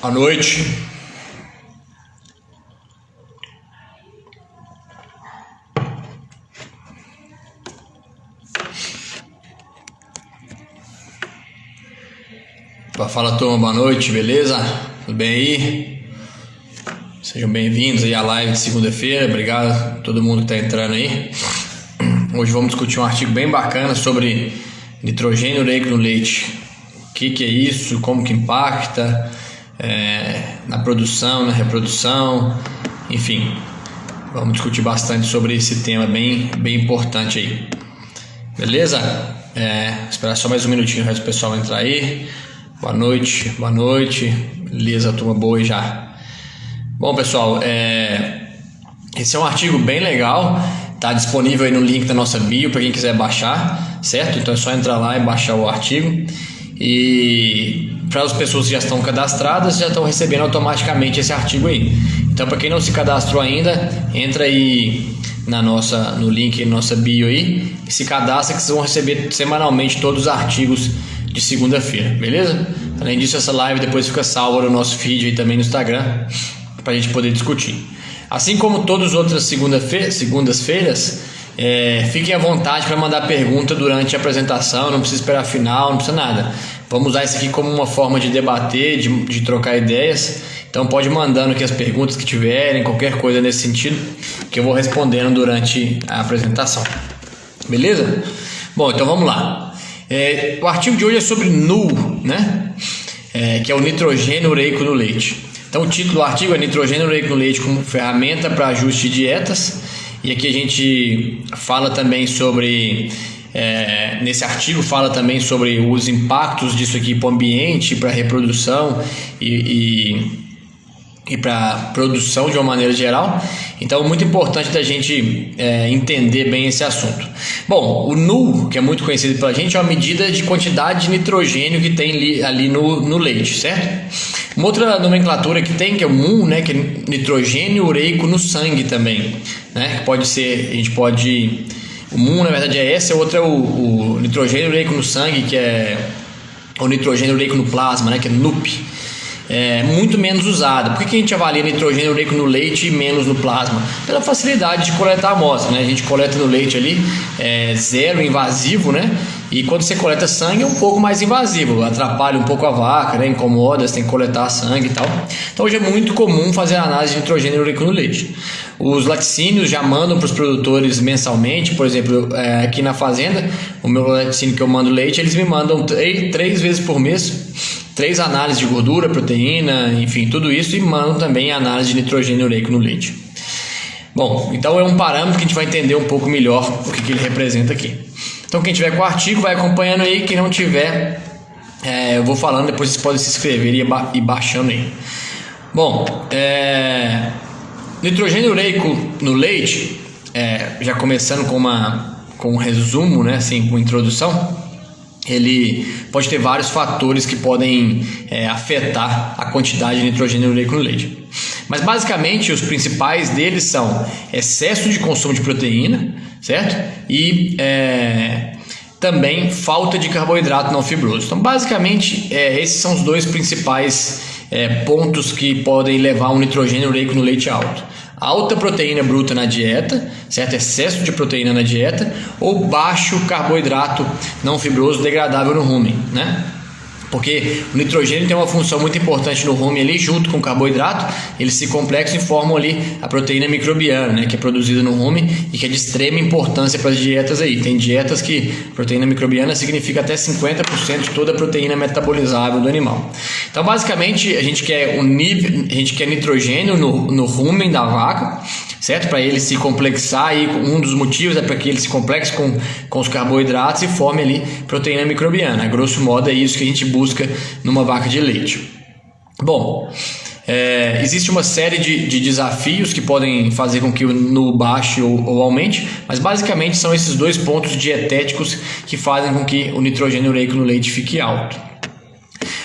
À noite. Fala, turma, boa noite, beleza? Tudo bem aí? Sejam bem-vindos aí à live de segunda-feira. Obrigado a todo mundo que está entrando aí. Hoje vamos discutir um artigo bem bacana sobre nitrogênio ureico no leite. O que é isso, como que impacta na produção, na reprodução, enfim. Vamos discutir bastante sobre esse tema bem importante aí. Beleza? Esperar só mais um minutinho para o pessoal entrar aí. Boa noite. Beleza, turma boa aí já. Bom, pessoal, esse é um artigo bem legal. Está disponível aí no link da nossa bio para quem quiser baixar, certo? Então é só entrar lá e baixar o artigo. E para as pessoas que já estão cadastradas, já estão recebendo automaticamente esse artigo aí. Então, para quem não se cadastrou ainda, entra aí no link da nossa bio aí e se cadastra, que vocês vão receber semanalmente todos os artigos de segunda-feira, beleza? Além disso, essa live depois fica salva no nosso feed aí também no Instagram, para a gente poder discutir. Assim como todas as outras segundas-feiras, fiquem à vontade para mandar pergunta durante a apresentação, não precisa esperar a final, não precisa nada. Vamos usar isso aqui como uma forma de debater, de trocar ideias. Então pode ir mandando aqui as perguntas que tiverem, qualquer coisa nesse sentido, que eu vou respondendo durante a apresentação. Beleza? Bom, então vamos lá. O artigo de hoje é sobre NUL, né? Que é o nitrogênio ureico no leite. Então o título do artigo é Nitrogênio ureico no leite como ferramenta para ajuste de dietas. E aqui a gente fala também sobre, nesse artigo fala também sobre os impactos disso aqui para o ambiente, para a reprodução e para a produção de uma maneira geral. Então, muito importante da gente entender bem esse assunto. Bom, o NUL, que é muito conhecido pela gente, é uma medida de quantidade de nitrogênio que tem ali no leite, certo? Uma outra nomenclatura que tem, que é o MUN, né, que é nitrogênio ureico no sangue também, né? Pode ser, a gente pode... O MUN, na verdade, é esse, a outra é o nitrogênio ureico no sangue, que é o nitrogênio ureico no plasma, né, que é NUP. Muito menos usado. Por que a gente avalia nitrogênio ureico no leite e menos no plasma? Pela facilidade de coletar a amostra, né? A gente coleta no leite ali, zero invasivo, né? E quando você coleta sangue é um pouco mais invasivo, atrapalha um pouco a vaca, né? Incomoda, você tem que coletar sangue e tal. Então hoje é muito comum fazer a análise de nitrogênio ureico no leite. Os laticínios já mandam para os produtores mensalmente, por exemplo, aqui na fazenda, o meu laticínio que eu mando leite, eles me mandam 3 vezes por mês, 3 análises de gordura, proteína, enfim, tudo isso, e mandam também a análise de nitrogênio ureico no leite. Bom, então é um parâmetro que a gente vai entender um pouco melhor o que ele representa aqui. Então quem tiver com o artigo vai acompanhando aí, quem não tiver, eu vou falando, depois vocês podem se inscrever e ir baixando aí. Bom, nitrogênio ureico no leite, já começando com um resumo, né, assim, com introdução, ele pode ter vários fatores que podem afetar a quantidade de nitrogênio ureico no leite. Mas basicamente os principais deles são excesso de consumo de proteína, certo? E também falta de carboidrato não fibroso. Então basicamente esses são os 2 principais pontos que podem levar um nitrogênio ureico no leite alto. Alta proteína bruta na dieta, certo? Excesso de proteína na dieta, ou baixo carboidrato não fibroso degradável no rumen, né? Porque o nitrogênio tem uma função muito importante no rumen ali, junto com o carboidrato, eles se complexam e formam ali a proteína microbiana, né, que é produzida no rumen e que é de extrema importância para as dietas aí. Tem dietas que proteína microbiana significa até 50% de toda a proteína metabolizável do animal. Então, basicamente, a gente quer nitrogênio no rumen da vaca, certo? Para ele se complexar, e um dos motivos é para que ele se complexe com os carboidratos e forme ali proteína microbiana. A grosso modo é isso que a gente busca numa vaca de leite. Bom, existe uma série de desafios que podem fazer com que o NUL baixe ou aumente, mas basicamente são esses 2 pontos dietéticos que fazem com que o nitrogênio ureico no leite fique alto.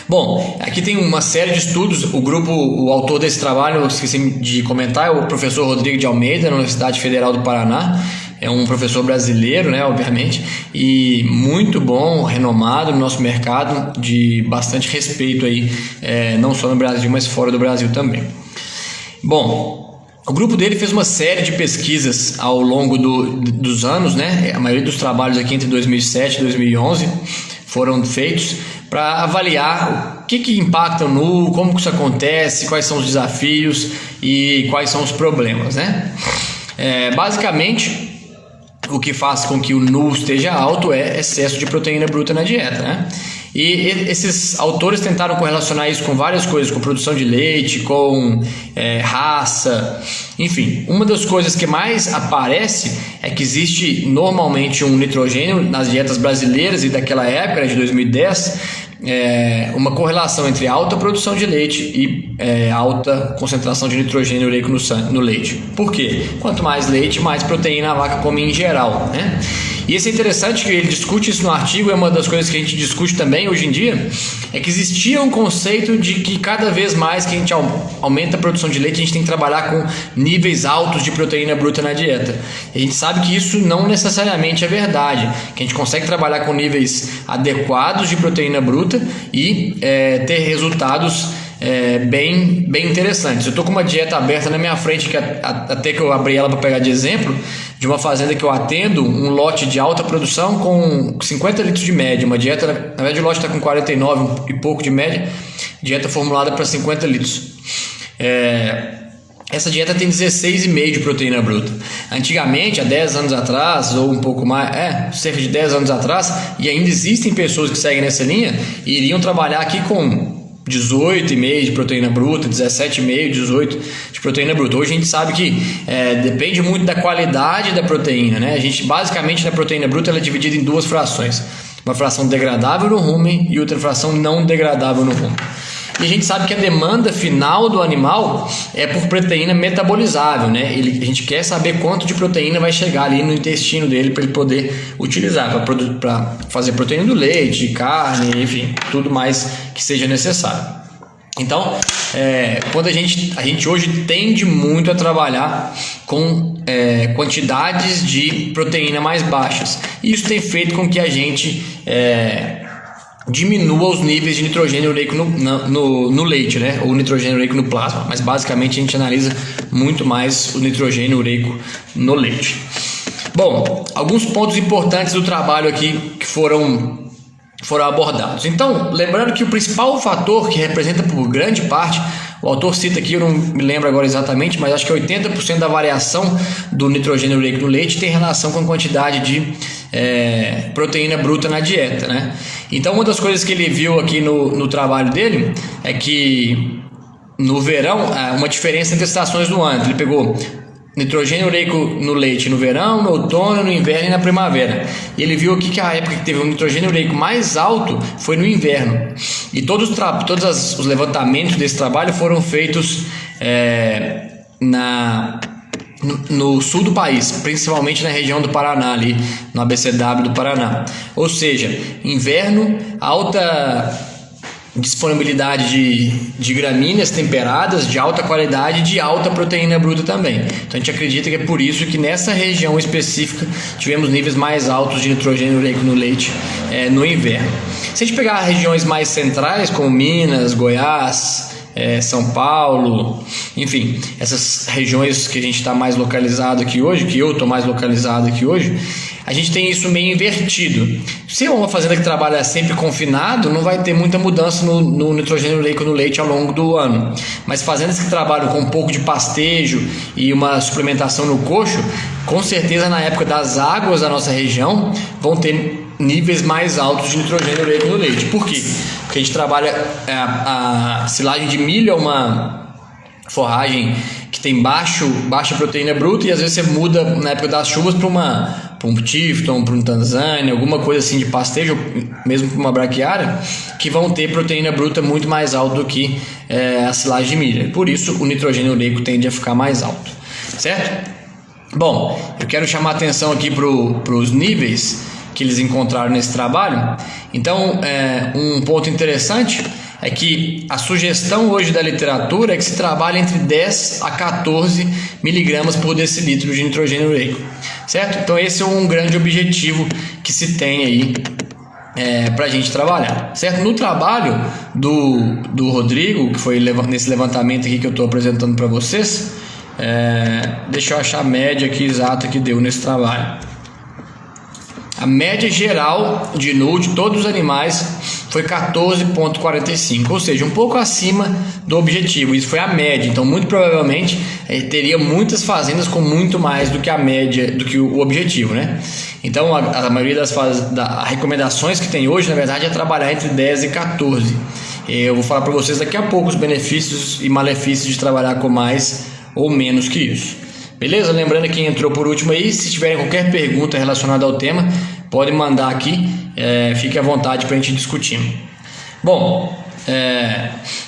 Bom, aqui tem uma série de estudos. O autor desse trabalho, eu esqueci de comentar, é o professor Rodrigo de Almeida, na Universidade Federal do Paraná. é um professor brasileiro, né, obviamente, e muito bom, renomado no nosso mercado, de bastante respeito aí, não só no Brasil, mas fora do Brasil também. Bom, o grupo dele fez uma série de pesquisas ao longo dos anos, né? A maioria dos trabalhos aqui entre 2007 e 2011 foram feitos para avaliar o que impacta o NUO, como que isso acontece, quais são os desafios e quais são os problemas, né? Basicamente, o que faz com que o NUO esteja alto é excesso de proteína bruta na dieta, né? E esses autores tentaram correlacionar isso com várias coisas, com produção de leite, com raça, enfim. Uma das coisas que mais aparece é que existe normalmente um nitrogênio nas dietas brasileiras e daquela época, de 2010, uma correlação entre alta produção de leite e alta concentração de nitrogênio ureico no leite. Por quê? Quanto mais leite, mais proteína a vaca come em geral, né? E isso é interessante que ele discute isso no artigo, é uma das coisas que a gente discute também hoje em dia, é que existia um conceito de que cada vez mais que a gente aumenta a produção de leite, a gente tem que trabalhar com níveis altos de proteína bruta na dieta. E a gente sabe que isso não necessariamente é verdade, que a gente consegue trabalhar com níveis adequados de proteína bruta e ter resultados bem interessantes. Eu estou com uma dieta aberta na minha frente, que até que eu abri ela para pegar de exemplo, de uma fazenda que eu atendo, um lote de alta produção com 50 litros de média, uma dieta, na verdade o lote está com 49 e pouco de média, dieta formulada para 50 litros. Essa dieta tem 16,5 de proteína bruta. Antigamente, há 10 anos atrás, ou um pouco mais, cerca de 10 anos atrás, e ainda existem pessoas que seguem nessa linha, e iriam trabalhar aqui com 18,5 de proteína bruta, 17,5, 18 de proteína bruta. Hoje a gente sabe que depende muito da qualidade da proteína, né? A gente, basicamente, na proteína bruta, ela é dividida em duas frações. Uma fração degradável no rumen e outra fração não degradável no rumen. E a gente sabe que a demanda final do animal é por proteína metabolizável, né? A gente quer saber quanto de proteína vai chegar ali no intestino dele para ele poder utilizar para fazer proteína do leite, carne, enfim, tudo mais que seja necessário. Então, quando a gente hoje tende muito a trabalhar com quantidades de proteína mais baixas. E isso tem feito com que a gente diminua os níveis de nitrogênio ureico no leite, né? Ou nitrogênio ureico no plasma, mas basicamente a gente analisa muito mais o nitrogênio ureico no leite. Bom, alguns pontos importantes do trabalho aqui que foram abordados. Então, lembrando que o principal fator que representa por grande parte, o autor cita aqui, eu não me lembro agora exatamente, mas acho que 80% da variação do nitrogênio ureico no leite tem relação com a quantidade de proteína bruta na dieta, né? Então, uma das coisas que ele viu aqui no trabalho dele é que no verão, uma diferença entre estações do ano. Ele pegou nitrogênio ureico no leite no verão, no outono, no inverno e na primavera. E ele viu aqui que a época que teve um nitrogênio ureico mais alto foi no inverno. E todos os levantamentos desse trabalho foram feitos no sul do país, principalmente na região do Paraná, ali no ABCW do Paraná. Ou seja, inverno, alta disponibilidade de gramíneas temperadas, de alta qualidade e de alta proteína bruta também. Então a gente acredita que é por isso que nessa região específica tivemos níveis mais altos de nitrogênio ureico no leite no inverno. Se a gente pegar regiões mais centrais, como Minas, Goiás, São Paulo, enfim, essas regiões que a gente está mais localizado aqui hoje, que eu estou mais localizado aqui hoje, a gente tem isso meio invertido. Se é uma fazenda que trabalha sempre confinado, não vai ter muita mudança no nitrogênio ureico no leite ao longo do ano. Mas fazendas que trabalham com um pouco de pastejo e uma suplementação no coxo, com certeza na época das águas da nossa região vão ter níveis mais altos de nitrogênio ureico no leite. Por quê? Porque a gente trabalha a silagem de milho, é uma forragem que tem baixa proteína bruta, e às vezes você muda na época das chuvas para um Tifton, para um Tanzânia, alguma coisa assim de pastejo, mesmo para uma braquiária, que vão ter proteína bruta muito mais alta do que a silagem de milho. Por isso o nitrogênio ureico tende a ficar mais alto, certo? Bom, eu quero chamar a atenção aqui para os níveis que eles encontraram nesse trabalho. Então, um ponto interessante é que a sugestão hoje da literatura é que se trabalhe entre 10 a 14 miligramas por decilitro de nitrogênio ureico, certo? Então esse é um grande objetivo que se tem aí para a gente trabalhar, certo? No trabalho do Rodrigo, que foi nesse levantamento aqui que eu estou apresentando para vocês, deixa eu achar a média aqui exata que deu nesse trabalho. A média geral de NU de todos os animais foi 14,45, ou seja, um pouco acima do objetivo. Isso foi a média, então muito provavelmente teria muitas fazendas com muito mais do que a média, do que o objetivo, né? Então a maioria das recomendações que tem hoje, na verdade, é trabalhar entre 10 e 14. Eu vou falar para vocês daqui a pouco os benefícios e malefícios de trabalhar com mais ou menos que isso. Beleza? Lembrando que quem entrou por último aí, se tiverem qualquer pergunta relacionada ao tema, pode mandar aqui, fique à vontade para a gente discutir. Bom,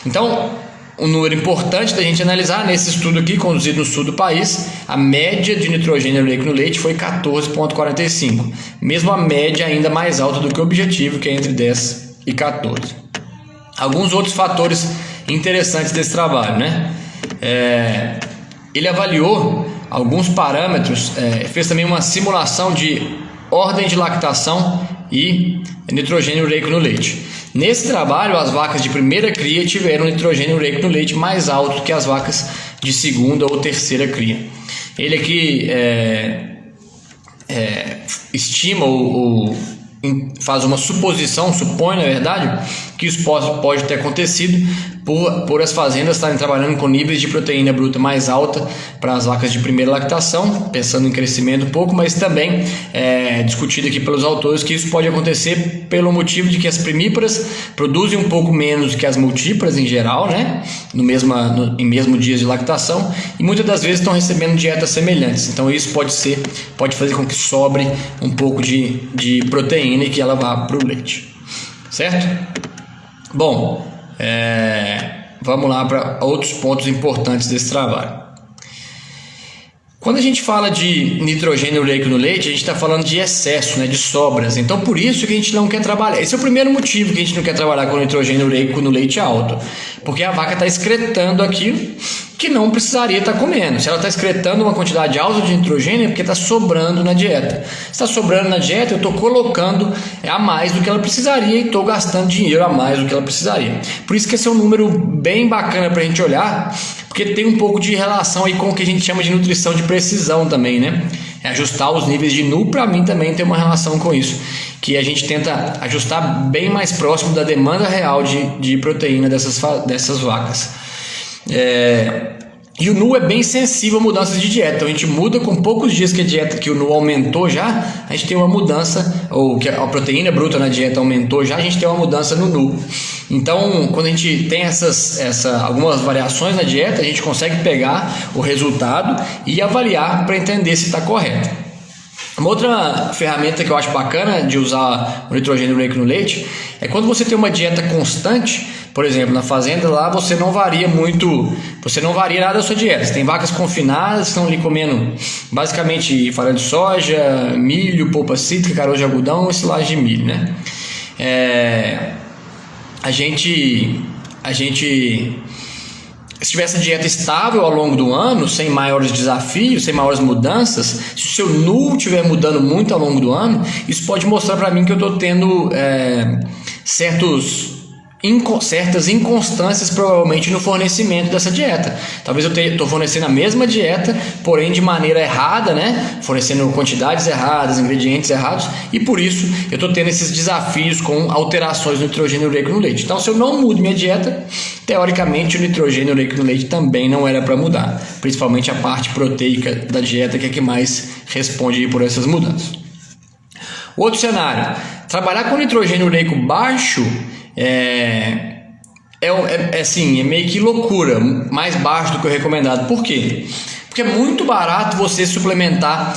então, um número importante da gente analisar nesse estudo aqui, conduzido no sul do país, a média de nitrogênio ureico no leite foi 14,45, mesmo a média ainda mais alta do que o objetivo, que é entre 10 e 14. Alguns outros fatores interessantes desse trabalho, né? Ele avaliou alguns parâmetros, fez também uma simulação de ordem de lactação e nitrogênio ureico no leite. Nesse trabalho, as vacas de primeira cria tiveram nitrogênio ureico no leite mais alto que as vacas de segunda ou terceira cria. Ele aqui estima ou faz uma suposição, supõe na verdade, que isso pode ter acontecido por as fazendas estarem trabalhando com níveis de proteína bruta mais alta para as vacas de primeira lactação, pensando em crescimento um pouco, mas também discutido aqui pelos autores que isso pode acontecer pelo motivo de que as primíparas produzem um pouco menos que as multíparas em geral, né? Em mesmo dias de lactação, e muitas das vezes estão recebendo dietas semelhantes. Então isso pode fazer com que sobre um pouco de proteína e que ela vá para o leite, certo? Bom, vamos lá para outros pontos importantes desse trabalho. Quando a gente fala de nitrogênio ureico no leite, a gente está falando de excesso, né, de sobras. Então, por isso que a gente não quer trabalhar. Esse é o primeiro motivo que a gente não quer trabalhar com nitrogênio ureico no leite alto. Porque a vaca está excretando aquilo que não precisaria estar comendo. Se ela está excretando uma quantidade alta de nitrogênio, é porque está sobrando na dieta. Se está sobrando na dieta, eu estou colocando a mais do que ela precisaria e estou gastando dinheiro a mais do que ela precisaria. Por isso que esse é um número bem bacana para a gente olhar, porque tem um pouco de relação aí com o que a gente chama de nutrição de precisão também, né? Ajustar os níveis de NU, para mim, também tem uma relação com isso, que a gente tenta ajustar bem mais próximo da demanda real de proteína dessas vacas. E o NU é bem sensível a mudanças de dieta. Então a gente muda com poucos dias que o NU aumentou já, a gente tem uma mudança, ou que a proteína bruta na dieta aumentou já, a gente tem uma mudança no NU. Então, quando a gente tem algumas variações na dieta, a gente consegue pegar o resultado e avaliar para entender se está correto. Uma outra ferramenta que eu acho bacana de usar o nitrogênio ureico no leite é quando você tem uma dieta constante. Por exemplo, na fazenda lá você não varia nada da sua dieta. Você tem vacas confinadas que estão ali comendo basicamente farinha de soja, milho, polpa cítrica, caroço de algodão e silagem de milho, né? Se tiver essa dieta estável ao longo do ano, sem maiores desafios, sem maiores mudanças, se o seu NU estiver mudando muito ao longo do ano, isso pode mostrar para mim que eu estou tendo certas inconstâncias provavelmente no fornecimento dessa dieta. Talvez eu estou fornecendo a mesma dieta, porém de maneira errada, né? Fornecendo quantidades erradas, ingredientes errados, e por isso eu estou tendo esses desafios com alterações no nitrogênio ureico no leite. Então, se eu não mudo minha dieta, teoricamente o nitrogênio ureico no leite também não era para mudar, principalmente a parte proteica da dieta, que é que mais responde por essas mudanças. Outro cenário, trabalhar com nitrogênio ureico baixo é meio que loucura, mais baixo do que o recomendado. Por quê? Porque Porque é muito barato você suplementar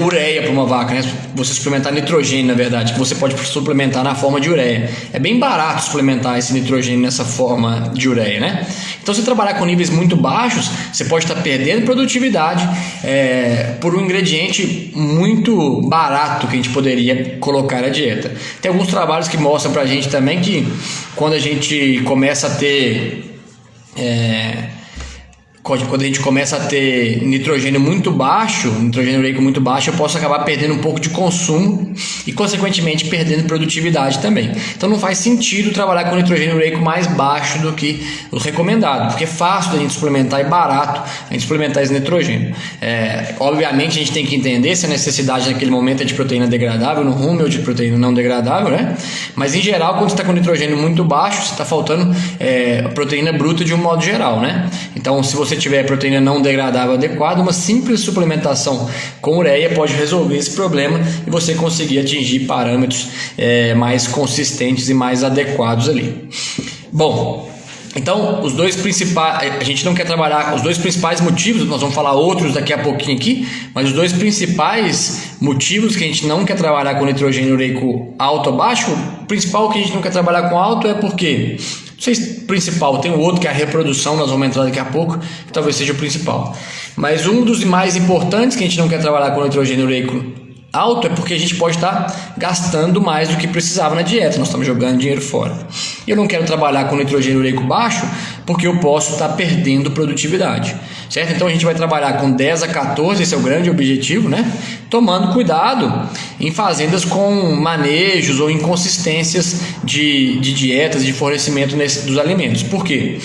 ureia para uma vaca, né? Você suplementar nitrogênio, na verdade, que você pode suplementar na forma de ureia. É bem barato suplementar esse nitrogênio nessa forma de ureia, né? Então, se trabalhar com níveis muito baixos, você pode estar perdendo produtividade por um ingrediente muito barato que a gente poderia colocar na dieta. Tem alguns trabalhos que mostram para a gente também que quando a gente começa a ter quando a gente começa a ter nitrogênio muito baixo, nitrogênio ureico muito baixo, eu posso acabar perdendo um pouco de consumo e, consequentemente, perdendo produtividade também. Então, não faz sentido trabalhar com nitrogênio ureico mais baixo do que o recomendado, porque é fácil da gente suplementar e barato a gente suplementar esse nitrogênio. Obviamente, a gente tem que entender se a necessidade naquele momento é de proteína degradável no rumo ou de proteína não degradável, né? Mas, em geral, quando você está com nitrogênio muito baixo, você está faltando proteína bruta de um modo geral, né? Então, se você tiver proteína não degradável adequada, uma simples suplementação com ureia pode resolver esse problema e você conseguir atingir parâmetros mais consistentes e mais adequados ali. Bom, então os dois principais, a gente não quer trabalhar os dois principais motivos, nós vamos falar outros daqui a pouquinho aqui, mas os dois principais motivos que a gente não quer trabalhar com nitrogênio ureico alto ou baixo, o principal que a gente não quer trabalhar com alto é porque não sei se principal, tem o outro que é a reprodução, nós vamos entrar daqui a pouco, que talvez seja o principal. Mas um dos mais importantes que a gente não quer trabalhar com nitrogênio ureico alto é porque a gente pode estar gastando mais do que precisava na dieta, nós estamos jogando dinheiro fora. E eu não quero trabalhar com nitrogênio ureico baixo porque eu posso estar perdendo produtividade, certo? Então a gente vai trabalhar com 10 a 14, esse é o grande objetivo, né? Tomando cuidado em fazendas com manejos ou inconsistências de dietas, de fornecimento dos alimentos. Por quê?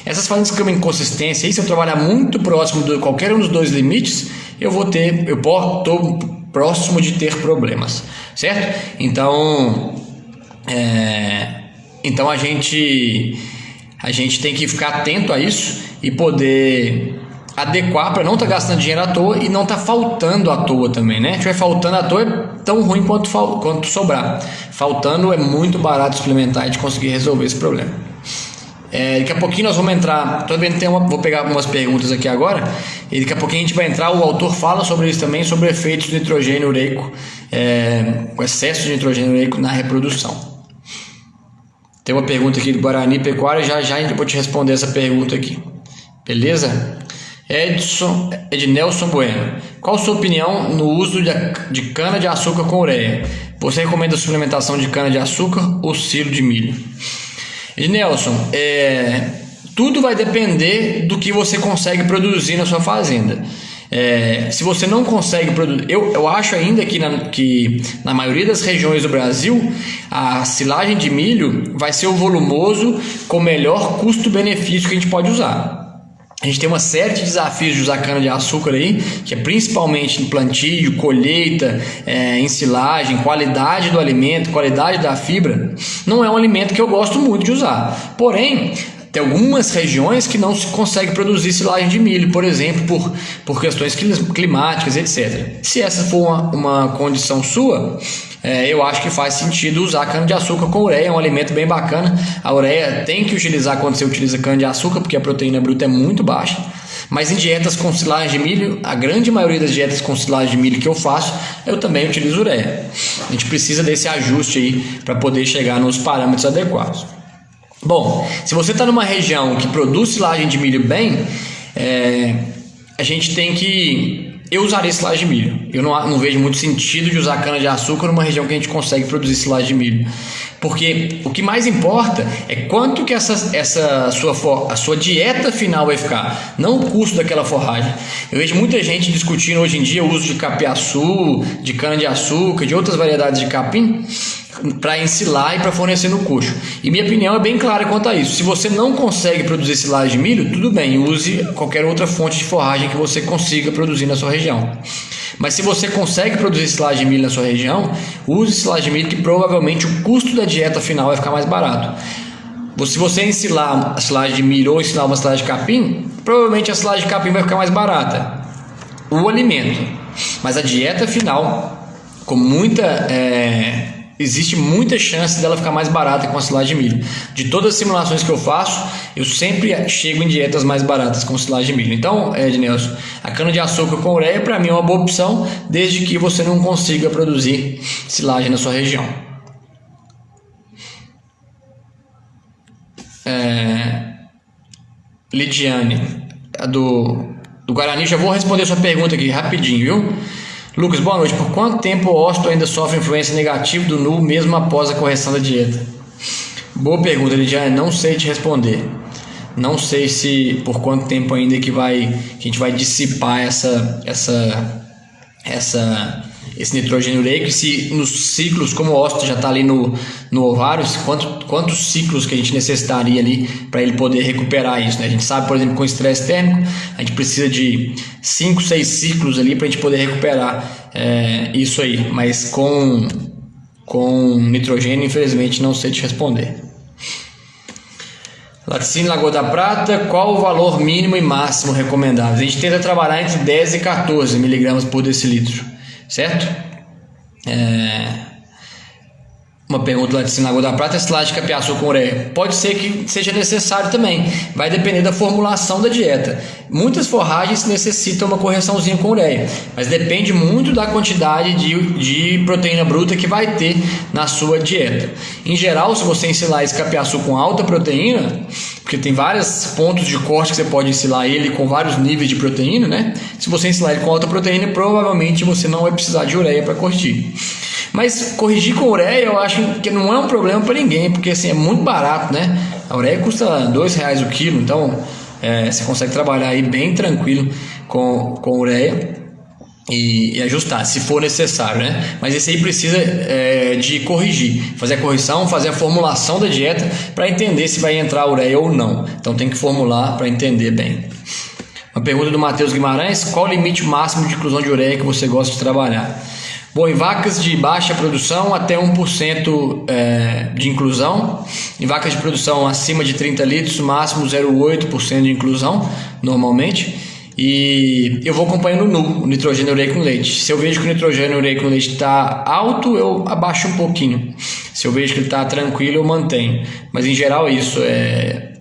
Essas fazendas que têm uma inconsistência, aí, se eu trabalhar muito próximo de qualquer um dos dois limites, eu estou próximo de ter problemas, certo? Então a gente tem que ficar atento a isso e poder adequar para não estar gastando dinheiro à toa e não estar faltando à toa também, né? Se estiver faltando à toa é tão ruim quanto sobrar. Faltando é muito barato suplementar e a gente conseguir resolver esse problema. Daqui a pouquinho nós vamos entrar, vou pegar algumas perguntas aqui agora, e daqui a pouquinho a gente vai entrar, o autor fala sobre isso também, sobre efeitos de nitrogênio ureico, o excesso de nitrogênio ureico na reprodução. Tem uma pergunta aqui do Guarani Pecuária, já eu vou te responder essa pergunta aqui, beleza? Ednelson Bueno, qual a sua opinião no uso de cana-de-açúcar com ureia? Você recomenda a suplementação de cana-de-açúcar ou silo de milho? Ednelson, tudo vai depender do que você consegue produzir na sua fazenda. Se você não consegue produzir, eu acho ainda que na maioria das regiões do Brasil a silagem de milho vai ser o volumoso com o melhor custo-benefício que a gente pode usar. A gente tem uma série de desafios de usar cana-de-açúcar aí, que é principalmente em plantio, colheita, em silagem, qualidade do alimento, qualidade da fibra. Não é um alimento que eu gosto muito de usar. Porém, tem algumas regiões que não se consegue produzir silagem de milho, por exemplo, por questões climáticas, etc. Se essa for uma condição sua, eu acho que faz sentido usar cana-de-açúcar com ureia, é um alimento bem bacana. A ureia tem que utilizar quando você utiliza cana-de-açúcar, porque a proteína bruta é muito baixa. Mas em dietas com silagem de milho, a grande maioria das dietas com silagem de milho que eu faço, eu também utilizo ureia. A gente precisa desse ajuste aí para poder chegar nos parâmetros adequados. Bom, se você está numa região que produz silagem de milho bem, a gente tem que... Eu usaria silagem de milho. Eu não vejo muito sentido de usar cana-de-açúcar numa região que a gente consegue produzir silagem de milho. Porque o que mais importa é quanto que a sua dieta final vai ficar, não o custo daquela forragem. Eu vejo muita gente discutindo hoje em dia o uso de capiaçu, de cana-de-açúcar, de outras variedades de capim, para ensilar e para fornecer no coxo. E minha opinião é bem clara quanto a isso. Se você não consegue produzir silagem de milho, tudo bem, use qualquer outra fonte de forragem que você consiga produzir na sua região. Mas se você consegue produzir silagem de milho na sua região, use silagem de milho, que provavelmente o custo da dieta final vai ficar mais barato. Se você ensilar a silagem de milho ou ensinar uma silagem de capim, provavelmente a silagem de capim vai ficar mais barata, o alimento. Mas a dieta final, com muita existe muita chance dela ficar mais barata com a silagem de milho. De todas as simulações que eu faço, eu sempre chego em dietas mais baratas com silagem de milho. Então, Ednelson, a cana-de-açúcar com ureia para mim é uma boa opção, desde que você não consiga produzir silagem na sua região. Lidiane, do Guarani, já vou responder sua pergunta aqui rapidinho, viu? Lucas, boa noite. Por quanto tempo o ósseo ainda sofre influência negativa do NU mesmo após a correção da dieta? Boa pergunta, Lidiane. Não sei te responder. Não sei se por quanto tempo ainda que a gente vai dissipar esse nitrogênio ureico, se nos ciclos, como o ósseo já está ali no ovário, quantos ciclos que a gente necessitaria ali para ele poder recuperar isso, né? A gente sabe, por exemplo, com estresse térmico, a gente precisa de 5, 6 ciclos ali para a gente poder recuperar isso aí, mas com nitrogênio, infelizmente, não sei te responder. Laticínio Lagoa da Prata, qual o valor mínimo e máximo recomendável? A gente tenta trabalhar entre 10 e 14 miligramas por decilitro. Certo? Uma pergunta lá de Lagoa da Prata, silagem de capiaçu com ureia. Pode ser que seja necessário também. Vai depender da formulação da dieta. Muitas forragens necessitam uma correçãozinha com ureia, mas depende muito da quantidade de proteína bruta que vai ter na sua dieta. Em geral, se você ensilar esse capiaçu com alta proteína, porque tem vários pontos de corte que você pode ensilar ele com vários níveis de proteína, né? Se você ensilar ele com alta proteína, provavelmente você não vai precisar de ureia para corrigir. Mas corrigir com ureia eu acho que não é um problema para ninguém, porque assim, é muito barato, né? A ureia custa R$2 o quilo, então você consegue trabalhar aí bem tranquilo com ureia e ajustar, se for necessário, né? Mas esse aí precisa de corrigir, fazer a correção, fazer a formulação da dieta para entender se vai entrar ureia ou não. Então tem que formular para entender bem. Uma pergunta do Matheus Guimarães: qual o limite máximo de inclusão de ureia que você gosta de trabalhar? Bom, em vacas de baixa produção até 1% de inclusão. Em vacas de produção acima de 30 litros, máximo 0,8% de inclusão, normalmente. E eu vou acompanhando o nitrogênio ureico no leite. Se eu vejo que o nitrogênio ureico no leite está alto, eu abaixo um pouquinho. Se eu vejo que ele está tranquilo, eu mantenho. Mas em geral é isso.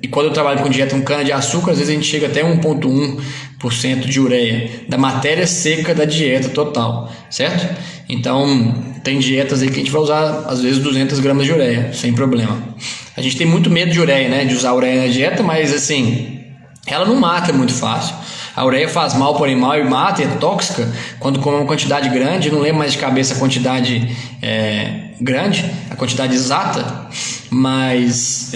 E quando eu trabalho com dieta com cana-de-açúcar, às vezes a gente chega até 1,1% de ureia da matéria seca da dieta total, certo? Então, tem dietas aí que a gente vai usar, às vezes, 200 gramas de ureia, sem problema. A gente tem muito medo de ureia, né? De usar ureia na dieta, mas, assim, ela não mata muito fácil. A ureia faz mal para o animal e mata, é tóxica, quando come uma quantidade grande. Eu não lembro mais de cabeça a quantidade grande, a quantidade exata, mas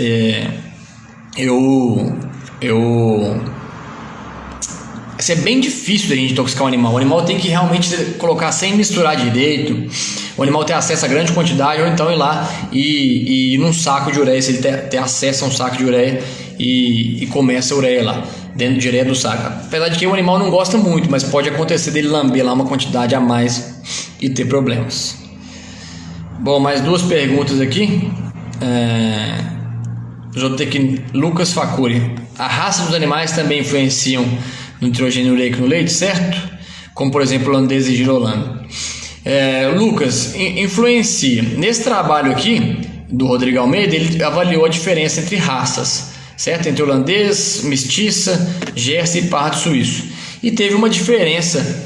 isso é bem difícil da gente intoxicar o animal. O animal tem que realmente colocar sem misturar direito. O animal ter acesso a grande quantidade, ou então ir lá e ir num saco de ureia, se ele ter acesso a um saco de ureia e comer essa ureia lá, direto do saco. Apesar de que o animal não gosta muito, mas pode acontecer dele lamber lá uma quantidade a mais e ter problemas. Bom, mais duas perguntas aqui. Lucas Facuri: a raça dos animais também influenciam no nitrogênio ureico no leite, certo? Como por exemplo holandês e girolando. Lucas, influencia. Nesse trabalho aqui do Rodrigo Almeida, ele avaliou a diferença entre raças, certo? Entre holandês, mestiça, Jersey e pardo suíço. E teve uma diferença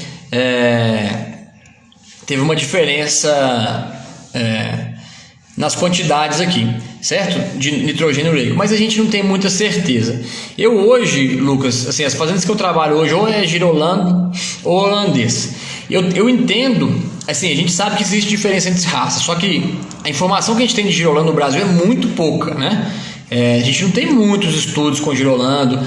nas quantidades aqui, certo? De nitrogênio ureico, mas a gente não tem muita certeza. Eu hoje, Lucas, assim, as fazendas que eu trabalho hoje ou é girolando ou holandês. Eu entendo, assim, a gente sabe que existe diferença entre raças, só que a informação que a gente tem de girolando no Brasil é muito pouca, né? A gente não tem muitos estudos com girolando.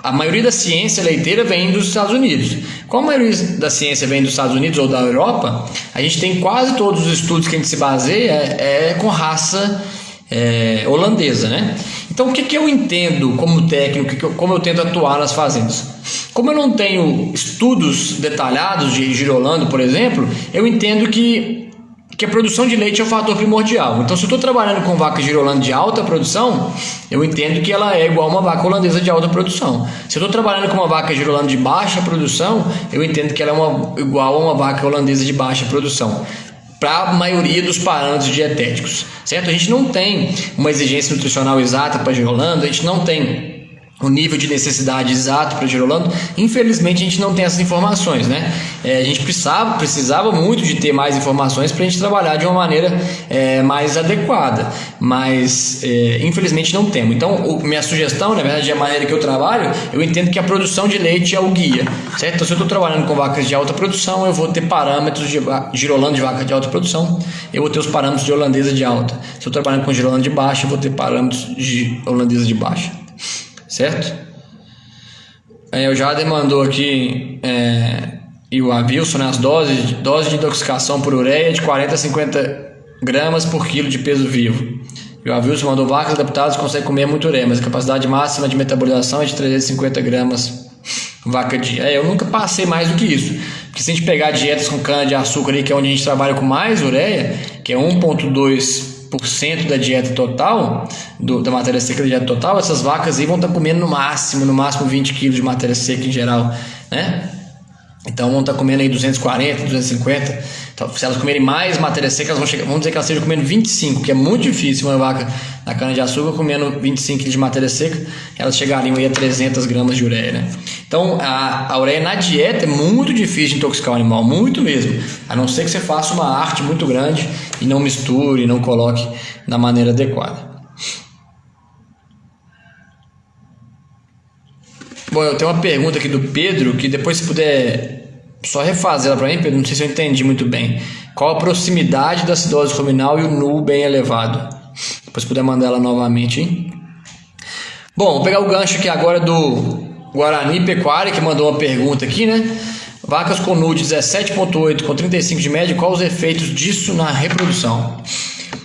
A maioria da ciência leiteira vem dos Estados Unidos. Como a maioria da ciência vem dos Estados Unidos ou da Europa, a gente tem quase todos os estudos que a gente se baseia com raça holandesa, né? Então, o que eu entendo como técnico, como eu tento atuar nas fazendas? Como eu não tenho estudos detalhados de girolando, por exemplo, eu entendo que a produção de leite é o fator primordial. Então, se eu estou trabalhando com vaca girolando de alta produção, eu entendo que ela é igual a uma vaca holandesa de alta produção. Se eu estou trabalhando com uma vaca girolando de baixa produção, eu entendo que ela é igual a uma vaca holandesa de baixa produção. para a maioria dos parâmetros dietéticos, certo? A gente não tem uma exigência nutricional exata para girolando, a gente não tem o nível de necessidade exato para girolando. Infelizmente a gente não tem essas informações, né? A gente precisava muito de ter mais informações para a gente trabalhar de uma maneira mais adequada, mas infelizmente não temos. Então minha sugestão, na verdade, a maneira que eu trabalho, eu entendo que a produção de leite é o guia, certo? Então se eu estou trabalhando com vacas de alta produção, eu vou ter parâmetros de girolando de vaca de alta produção, eu vou ter os parâmetros de holandesa de alta. Se eu estou trabalhando com girolando de baixa, eu vou ter parâmetros de holandesa de baixa, certo? O Jader mandou aqui e o Avilson, né, as doses de intoxicação por ureia de 40 a 50 gramas por quilo de peso vivo. E o Avilson mandou: vacas adaptadas conseguem comer muito ureia, mas a capacidade máxima de metabolização é de 350 gramas vaca dia. Eu nunca passei mais do que isso, porque se a gente pegar dietas com cana de açúcar ali, que é onde a gente trabalha com mais ureia, que é 1,2% da dieta total, da matéria seca da dieta total, essas vacas aí vão estar comendo no máximo 20 kg de matéria seca em geral, né? Então vão estar comendo aí 240, 250. Então, se elas comerem mais matéria seca, vamos dizer que elas estejam comendo 25, que é muito difícil uma vaca na cana de açúcar comendo 25 kg de matéria seca, elas chegariam aí a 300 gramas de ureia, né? Então a ureia na dieta é muito difícil de intoxicar o animal, muito mesmo, a não ser que você faça uma arte muito grande e não misture, não coloque da maneira adequada. Bom, eu tenho uma pergunta aqui do Pedro, que depois se puder só refazer ela para mim, Pedro, não sei se eu entendi muito bem. Qual a proximidade da acidose ruminal e o NU bem elevado? Depois se puder mandar ela novamente, hein? Bom, vou pegar o gancho aqui agora do Guarani Pecuária, que mandou uma pergunta aqui, né? Vacas com NU de 17,8 com 35 de média, quais os efeitos disso na reprodução?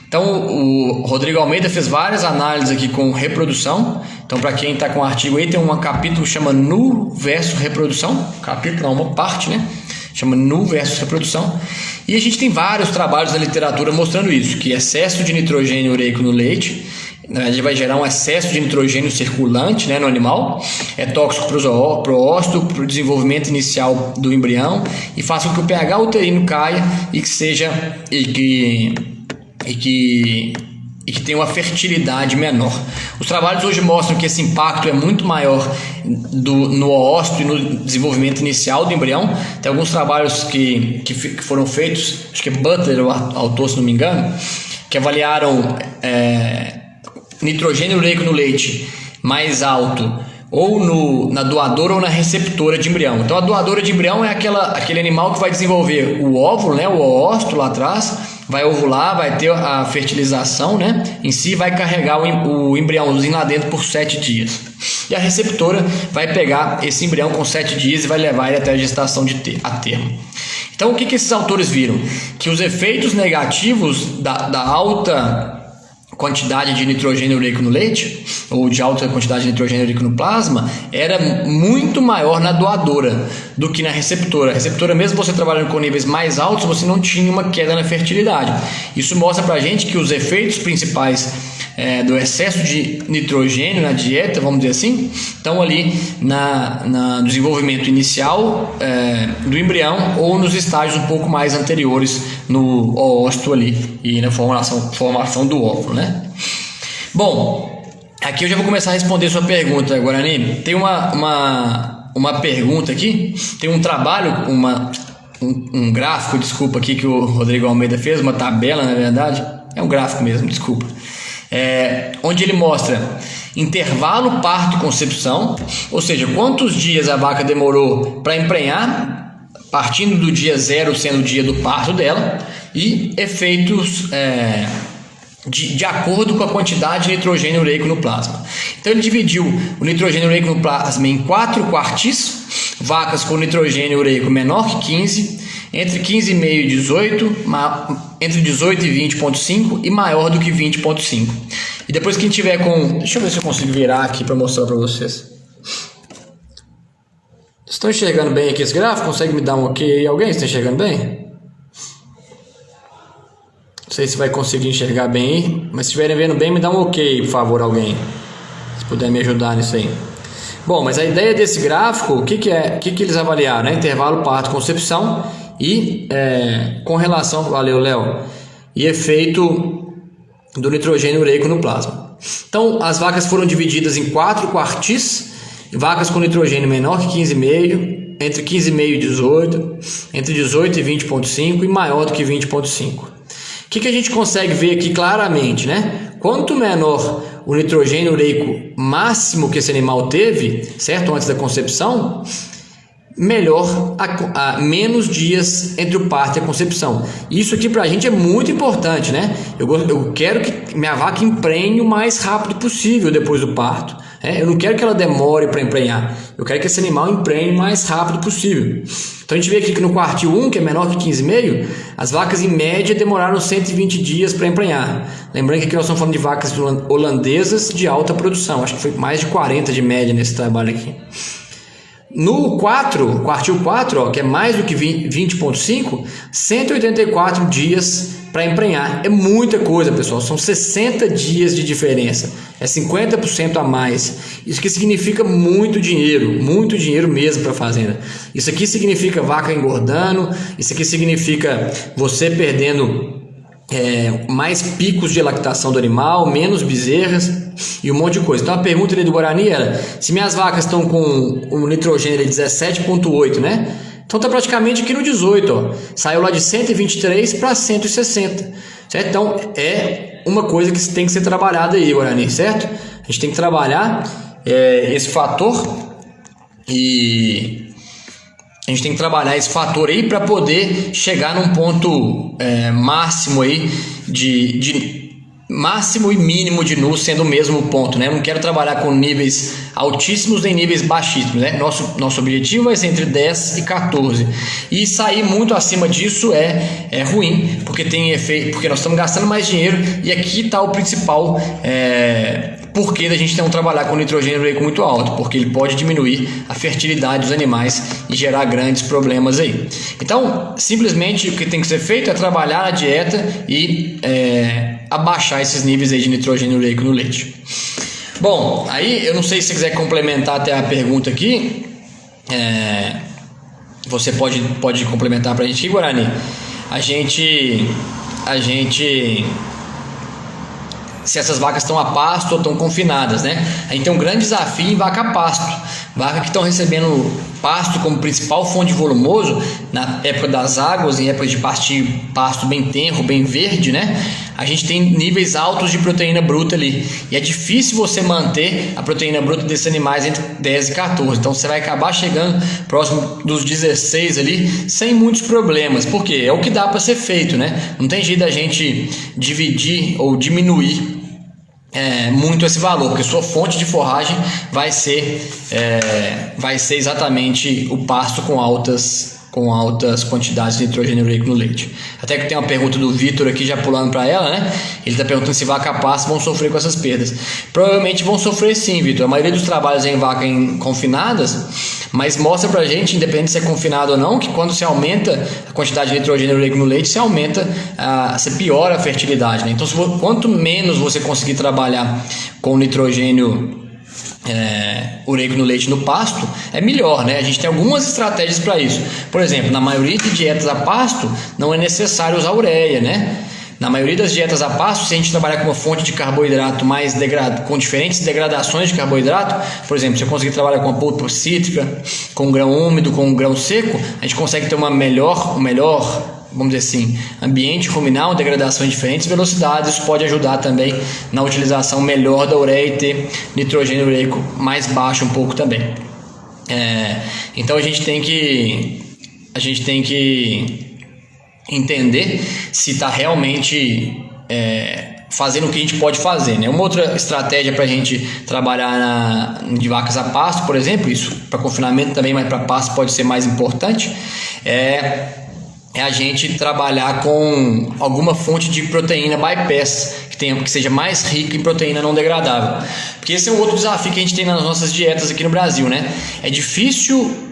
Então, o Rodrigo Almeida fez várias análises aqui com reprodução. Então, para quem está com o artigo aí, tem um capítulo que chama NU versus reprodução. Capítulo não, uma parte, né? Chama NU versus reprodução. E a gente tem vários trabalhos na literatura mostrando isso, que excesso de nitrogênio ureico no leite, na verdade, vai gerar um excesso de nitrogênio circulante, né, no animal, é tóxico para o ósseo, para o desenvolvimento inicial do embrião, e faz com que o pH uterino caia e que tenha uma fertilidade menor. Os trabalhos hoje mostram que esse impacto é muito maior no ósseo e no desenvolvimento inicial do embrião. Tem alguns trabalhos que foram feitos, acho que é Butler, o autor, se não me engano, que avaliaram nitrogênio ureico no leite mais alto ou na doadora ou na receptora de embrião. Então a doadora de embrião é aquele animal que vai desenvolver o óvulo, né, o oóstolo lá atrás, vai ovular, vai ter a fertilização, né, em si, vai carregar o embriãozinho lá dentro por 7 dias. E a receptora vai pegar esse embrião com 7 dias e vai levar ele até a gestação a termo. Então o que esses autores viram? Que os efeitos negativos da alta quantidade de nitrogênio ureico no leite, ou de alta quantidade de nitrogênio ureico no plasma, era muito maior na doadora do que na receptora. A receptora, mesmo você trabalhando com níveis mais altos, você não tinha uma queda na fertilidade. Isso mostra pra gente que os efeitos principais do excesso de nitrogênio na dieta, vamos dizer assim, estão ali no desenvolvimento inicial do embrião ou nos estágios um pouco mais anteriores no oósteo ali e na formação do óvulo, né? Bom, aqui eu já vou começar a responder sua pergunta, Guarani. Tem uma pergunta aqui, tem um trabalho, um gráfico, desculpa, aqui que o Rodrigo Almeida fez, uma tabela, na verdade, é um gráfico mesmo, desculpa. Onde ele mostra intervalo parto-concepção, ou seja, quantos dias a vaca demorou para emprenhar, partindo do dia 0 sendo o dia do parto dela, e efeitos de acordo com a quantidade de nitrogênio ureico no plasma. Então ele dividiu o nitrogênio ureico no plasma em 4 quartis, vacas com nitrogênio ureico menor que 15, entre 15,5 e 18, entre 18 e 20,5 e maior do que 20,5. E depois quem tiver com... Deixa eu ver se eu consigo virar aqui para mostrar para vocês. Estão enxergando bem aqui esse gráfico? Consegue me dar um ok? Alguém está enxergando bem? Não sei se vai conseguir enxergar bem aí, mas se estiverem vendo bem, me dá um ok, por favor, alguém. Se puder me ajudar nisso aí. Bom, mas a ideia desse gráfico, o que eles avaliaram? Intervalo parto-concepção e com relação, valeu Léo, e efeito do nitrogênio ureico no plasma. Então as vacas foram divididas em 4 quartis, vacas com nitrogênio menor que 15,5, entre 15,5 e 18, entre 18 e 20,5 e maior do que 20,5. O que a gente consegue ver aqui claramente, né? Quanto menor o nitrogênio ureico máximo que esse animal teve, certo? Antes da concepção, melhor menos dias entre o parto e a concepção. Isso aqui pra gente é muito importante, né? Eu quero que minha vaca emprenhe o mais rápido possível depois do parto. Eu não quero que ela demore para emprenhar. Eu quero que esse animal emprenhe o mais rápido possível. Então a gente vê aqui que no quartil 1, que é menor que 15,5, as vacas em média demoraram 120 dias para emprenhar. Lembrando que aqui nós estamos falando de vacas holandesas de alta produção. Acho que foi mais de 40 de média nesse trabalho aqui. No quartil 4, que é mais do que 20,5, 184 dias para emprenhar. É muita coisa, pessoal. São 60 dias de diferença. É 50% a mais. Isso aqui significa muito dinheiro mesmo para a fazenda. Isso aqui significa vaca engordando, isso aqui significa você perdendo mais picos de lactação do animal, menos bezerras e um monte de coisa. Então a pergunta ali do Guarani era: se minhas vacas estão com o nitrogênio de 17,8, né? Então está praticamente aqui no 18, ó. Saiu lá de 123 para 160, certo? Então é uma coisa que tem que ser trabalhada aí, Guarani, certo? A gente tem que trabalhar esse fator e a gente tem que trabalhar esse fator aí para poder chegar num ponto máximo aí de máximo e mínimo de nu sendo o mesmo ponto, né? Eu não quero trabalhar com níveis altíssimos nem níveis baixíssimos, né? Nosso objetivo vai ser entre 10 e 14. E sair muito acima disso é ruim, porque tem efeito, porque nós estamos gastando mais dinheiro e aqui está o principal porquê da gente não trabalhar com nitrogênio ureico muito alto, porque ele pode diminuir a fertilidade dos animais e gerar grandes problemas aí. Então, simplesmente o que tem que ser feito é trabalhar a dieta e abaixar esses níveis aí de nitrogênio ureico no leite. Bom, aí eu não sei se você quiser complementar até a pergunta aqui, você pode complementar para a gente aqui, Guarani. A gente se essas vacas estão a pasto ou estão confinadas, né? A gente tem um grande desafio em vaca a pasto. Vacas que estão recebendo pasto como principal fonte volumoso na época das águas, em época de pasto bem tenro, bem verde, né? A gente tem níveis altos de proteína bruta ali. E é difícil você manter a proteína bruta desses animais entre 10 e 14. Então você vai acabar chegando próximo dos 16 ali sem muitos problemas. Por quê? É o que dá para ser feito, né? Não tem jeito da gente dividir ou diminuir muito esse valor, porque sua fonte de forragem vai ser exatamente o pasto com altas quantidades de nitrogênio ureico no leite. Até que tem uma pergunta do Vitor aqui, já pulando para ela, né? Ele está perguntando se vaca pasto vão sofrer com essas perdas. Provavelmente vão sofrer sim, Vitor. A maioria dos trabalhos é em vaca confinadas, mas mostra pra gente, independente se é confinado ou não, que quando se aumenta a quantidade de nitrogênio ureico no leite, você piora a fertilidade, né? Então, quanto menos você conseguir trabalhar com nitrogênio ureico no leite no pasto, é melhor, né? A gente tem algumas estratégias para isso. Por exemplo, na maioria de dietas a pasto não é necessário usar ureia, né? Na maioria das dietas a pasto, se a gente trabalhar com uma fonte de carboidrato com diferentes degradações de carboidrato, por exemplo, se eu conseguir trabalhar com a polpa cítrica, com grão úmido, com grão seco, a gente consegue ter um melhor, vamos dizer assim, ambiente ruminal, degradação em diferentes velocidades. Isso pode ajudar também na utilização melhor da ureia e ter nitrogênio ureico mais baixo um pouco também. Então a gente tem que entender se está realmente fazendo o que a gente pode fazer, né? Uma outra estratégia para a gente trabalhar de vacas a pasto, por exemplo, isso para confinamento também, mas para pasto pode ser mais importante, é a gente trabalhar com alguma fonte de proteína bypass que seja mais rica em proteína não degradável, porque esse é um outro desafio que a gente tem nas nossas dietas aqui no Brasil, né? É difícil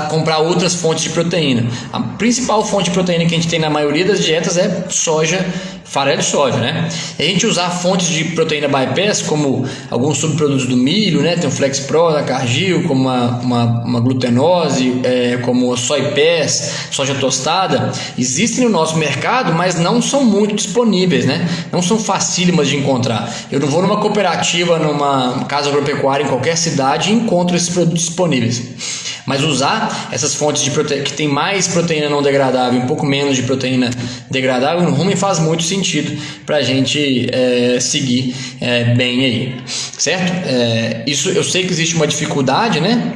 comprar outras fontes de proteína. A principal fonte de proteína que a gente tem na maioria das dietas é soja farelo de soja, né? E a gente usar fontes de proteína bypass, como alguns subprodutos do milho, né? Tem o Flex Pro da Cargill, como uma glutenose, como a Soy Pass, soja tostada, existem no nosso mercado, mas não são muito disponíveis, né? Não são facílimas de encontrar. Eu não vou numa cooperativa, numa casa agropecuária em qualquer cidade e encontro esses produtos disponíveis. Mas usar essas fontes de proteína que tem mais proteína não degradável e um pouco menos de proteína degradável no rumen faz muito sentido para a gente seguir bem aí, certo? Isso eu sei que existe uma dificuldade, né?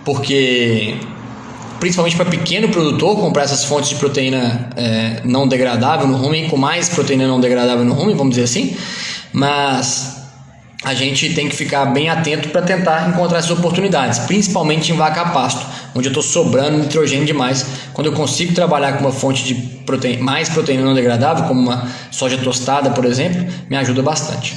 Porque principalmente para pequeno produtor comprar essas fontes de proteína não degradável no rumen, com mais proteína não degradável no rumen, vamos dizer assim, mas a gente tem que ficar bem atento para tentar encontrar essas oportunidades, principalmente em vaca a pasto, onde eu estou sobrando nitrogênio demais. Quando eu consigo trabalhar com uma fonte de proteína, mais proteína não degradável, como uma soja tostada, por exemplo, me ajuda bastante.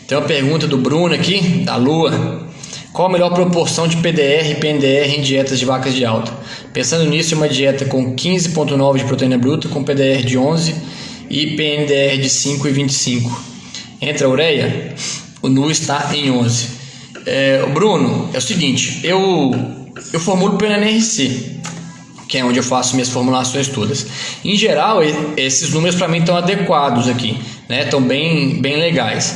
Tem uma pergunta do Bruno aqui, da Lua. Qual a melhor proporção de PDR e PNDR em dietas de vacas de alta? Pensando nisso, uma dieta com 15,9 de proteína bruta, com PDR de 11 e PNDR de 5,25. Entra a ureia? O NU está em 11. Bruno, é o seguinte, eu formulo pelo NRC, que é onde eu faço minhas formulações todas. Em geral, esses números para mim estão adequados aqui, né? Estão bem legais.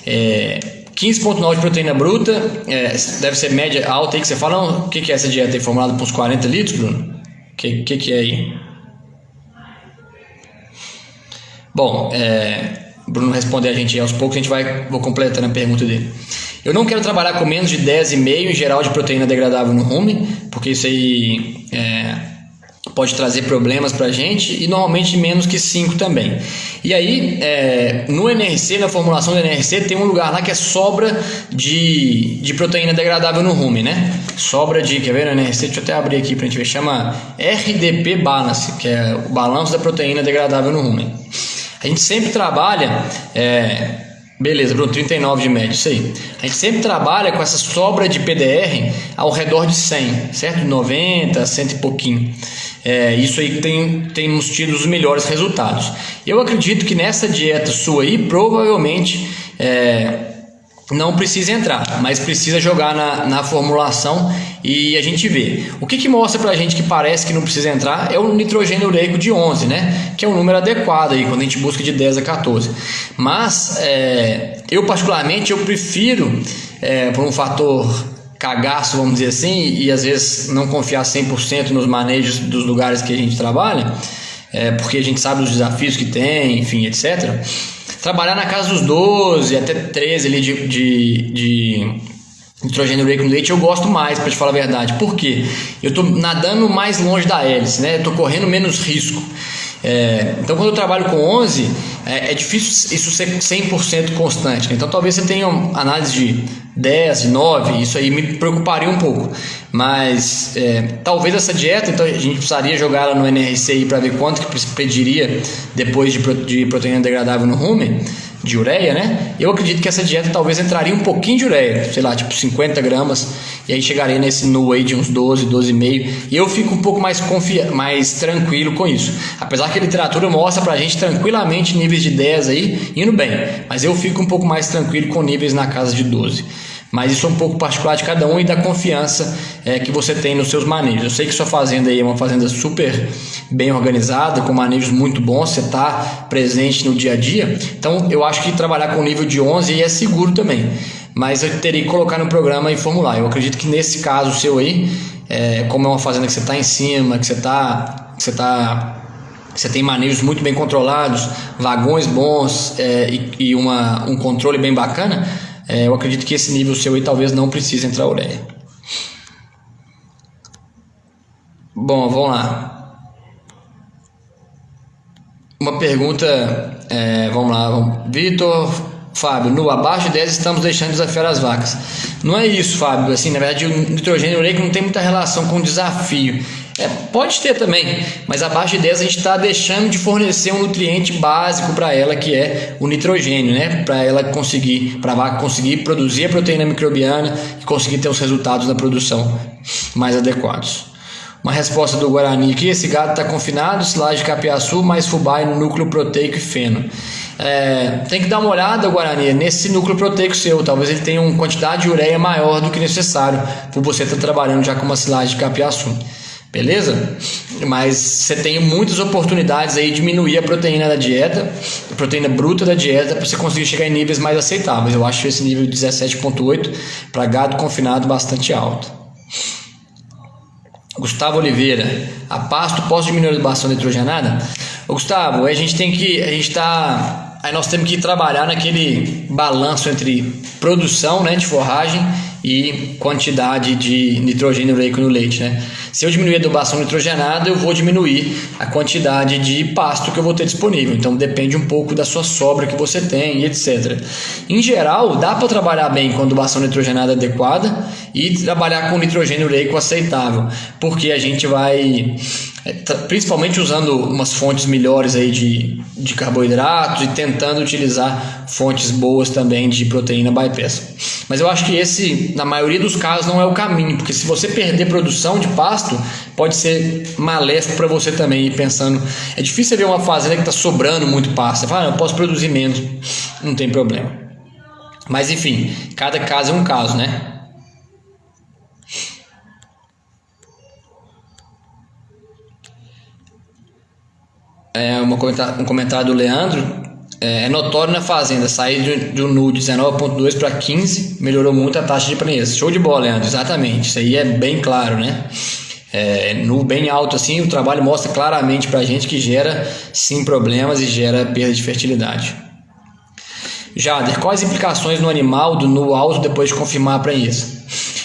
15,9 de proteína bruta, deve ser média alta aí que você fala. O que é essa dieta aí, formulada por uns 40 litros, Bruno? O que é aí? Bom, Bruno responder a gente aos poucos, vou completando a pergunta dele. Eu não quero trabalhar com menos de 10,5 em geral de proteína degradável no rumen, porque isso aí pode trazer problemas para a gente, e normalmente menos que 5 também. E aí, no NRC, na formulação do NRC, tem um lugar lá que é sobra de proteína degradável no rumen, né? Sobra de, quer ver no NRC? Deixa eu até abrir aqui para a gente ver, chama RDP Balance, que é o balanço da proteína degradável no rumen. A gente sempre trabalha, beleza, Bruno, 39 de média, isso aí. A gente sempre trabalha com essa sobra de PDR ao redor de 100, certo? 90, 100 e pouquinho. Isso aí temos tido os melhores resultados. Eu acredito que nessa dieta sua aí, provavelmente não precisa entrar, mas precisa jogar na formulação e a gente vê. O que mostra pra gente que parece que não precisa entrar é o nitrogênio ureico de 11, né? Que é um número adequado aí, quando a gente busca de 10 a 14. Mas, eu particularmente, eu prefiro, por um fator cagaço, vamos dizer assim, e às vezes não confiar 100% nos manejos dos lugares que a gente trabalha, porque a gente sabe os desafios que tem, enfim, etc. Trabalhar na casa dos 12 até 13 ali de nitrogênio ureico no leite eu gosto mais, para te falar a verdade. Por quê? Eu estou nadando mais longe da hélice, né? Estou correndo menos risco. Então, quando eu trabalho com 11, é difícil isso ser 100% constante, né? Então, talvez você tenha uma análise de 10, de 9, isso aí me preocuparia um pouco. Mas, talvez essa dieta, então a gente precisaria jogar ela no NRC para ver quanto que pediria depois de proteína degradável no rumen, de ureia, né? Eu acredito que essa dieta talvez entraria um pouquinho de ureia, sei lá, tipo 50 gramas, e aí chegaria nesse NU aí de uns 12, 12,5, e eu fico um pouco mais tranquilo com isso. Apesar que a literatura mostra pra gente tranquilamente níveis de 10 aí, indo bem, mas eu fico um pouco mais tranquilo com níveis na casa de 12. Mas isso é um pouco particular de cada um e da confiança que você tem nos seus manejos. Eu sei que sua fazenda aí é uma fazenda super bem organizada, com manejos muito bons, você está presente no dia a dia. Então eu acho que trabalhar com nível de 11 é seguro também. Mas eu teria que colocar no programa e formular. Eu acredito que nesse caso seu aí, como é uma fazenda que você está em cima, que você tem manejos muito bem controlados, vagões bons e um controle bem bacana, eu acredito que esse nível seu aí talvez não precise entrar ureia. Bom, vamos lá. Uma pergunta, vamos lá. Vitor, Fábio, no abaixo de 10 estamos deixando desafiar as vacas. Não é isso, Fábio. Assim, na verdade, o nitrogênio ureico não tem muita relação com o desafio. Pode ter também, mas abaixo de 10 a gente está deixando de fornecer um nutriente básico para ela, que é o nitrogênio, né? Para a vaca conseguir produzir a proteína microbiana e conseguir ter os resultados da produção mais adequados. Uma resposta do Guarani aqui: esse gado está confinado, silagem de capiaçu, mais fubá no núcleo proteico e feno. Tem que dar uma olhada, Guarani, nesse núcleo proteico seu. Talvez ele tenha uma quantidade de ureia maior do que necessário por você estar trabalhando já com uma silagem de capiaçu. Beleza? Mas você tem muitas oportunidades aí de diminuir a proteína da dieta, a proteína bruta da dieta, para você conseguir chegar em níveis mais aceitáveis. Eu acho esse nível de 17,8 para gado confinado bastante alto. Gustavo Oliveira: a pasto posso diminuir a adubação nitrogenada? Gustavo, aí nós temos que trabalhar naquele balanço entre produção, né, de forragem e quantidade de nitrogênio ureico no leite, né? Se eu diminuir a adubação nitrogenada, eu vou diminuir a quantidade de pasto que eu vou ter disponível. Então depende um pouco da sua sobra que você tem, etc. Em geral, dá para trabalhar bem com adubação nitrogenada adequada e trabalhar com nitrogênio ureico aceitável, porque a gente vai, principalmente usando umas fontes melhores aí de carboidratos e tentando utilizar fontes boas também de proteína bypass. Mas eu acho que esse, na maioria dos casos, não é o caminho, porque se você perder produção de pasto, pode ser maléfico para você também. E pensando, é difícil ver uma fazenda que está sobrando muito pasto. Você fala: eu posso produzir menos, não tem problema. Mas enfim, cada caso é um caso, né? Um comentário do Leandro: é notório na fazenda sair de um NU de 19,2 para 15, melhorou muito a taxa de prenhez. Show de bola, Leandro, exatamente, isso aí é bem claro, né? NU bem alto assim, o trabalho mostra claramente para a gente que gera sim problemas e gera perda de fertilidade. Jader: quais implicações no animal do NU alto depois de confirmar a prenhez?